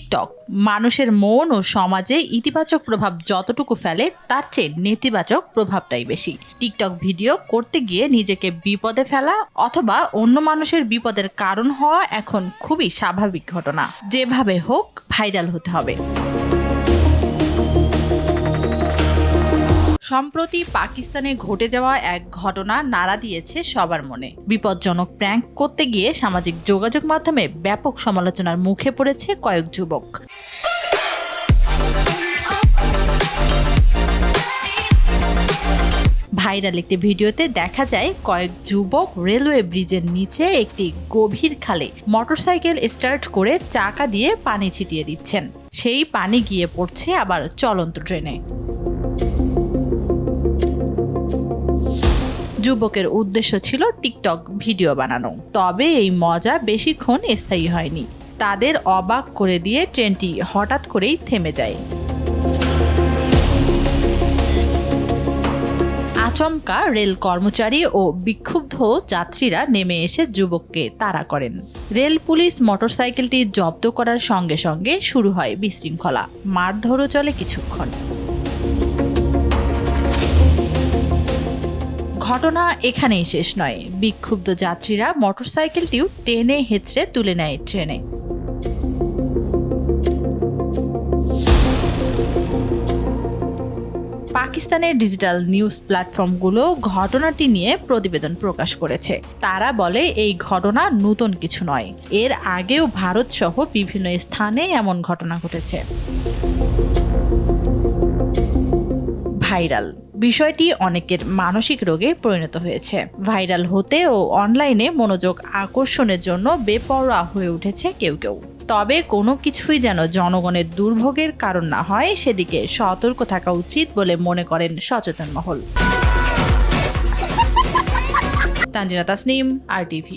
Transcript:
TikTok মানুষের মন ও সমাজে ইতিবাচক প্রভাব যতটুকু ফেলে তার চেয়ে নেতিবাচক প্রভাবটাই বেশি। টিকটক ভিডিও করতে গিয়ে নিজেকে বিপদে ফেলা অথবা অন্য মানুষের বিপদের কারণ হওয়া এখন খুবই স্বাভাবিক ঘটনা। যেভাবে হোক ভাইরাল হতে হবে। সম্প্রতি পাকিস্তানে ঘটে যাওয়া এক ঘটনা নাড়া দিয়েছে সবার মনে। বিপজ্জনক প্র্যাঙ্ক করতে গিয়ে সামাজিক যোগাযোগ মাধ্যমে ব্যাপক সমালোচনার মুখে পড়েছে কয়েক যুবক। ভাইরাল একটি ভিডিওতে দেখা যায় কয়েক যুবক রেলওয়ে ব্রিজের নিচে একটি গভীর খালে মোটরসাইকেল স্টার্ট করে চাকা দিয়ে পানি ছিটিয়ে দিচ্ছেন। সেই পানি গিয়ে পড়ছে আবার চলন্ত ট্রেনে। যুবকের উদ্দেশ্য ছিল টিকটক ভিডিও বানানো, তবে এই মজা বেশিক্ষণ স্থায়ী হয়নি। তাদের অবাক করে দিয়ে ট্রেনটি হঠাৎ করেই থেমে যায়। আচমকা রেল কর্মচারী ও বিক্ষুব্ধ যাত্রীরা নেমে এসে যুবককে তাড়া করেন। রেল পুলিশ মোটরসাইকেলটি জব্দ করার সঙ্গে সঙ্গে শুরু হয় বিশৃঙ্খলা। মারধরও চলে কিছুক্ষণ। ঘটনা এখানেই শেষ নয়। বিক্ষুব্ধ যাত্রীরা মোটরসাইকেলটিও টেনে হেঁচড়ে তুলে নেয় ট্রেনে। পাকিস্তানের ডিজিটাল নিউজ প্ল্যাটফর্মগুলো ঘটনাটি নিয়ে প্রতিবেদন প্রকাশ করেছে। তারা বলে এই ঘটনা নতুন কিছু নয়, এর আগেও ভারত সহ বিভিন্ন স্থানে এমন ঘটনা ঘটেছে। ভাইরাল বিষয়টি অনেকের মানসিক রোগে পরিণত হয়েছে। ভাইরাল হতে ও অনলাইনে মনোযোগ আকর্ষণের জন্য বেপরোয়া হয়ে উঠেছে কেউ কেউ। তবে কোনো কিছুই যেন জনগণের দুর্ভোগের কারণ না হয় সেদিকে সতর্ক থাকা উচিত বলে মনে করেন সচেতন মহল। তানজিনা তাসনিম, RTV।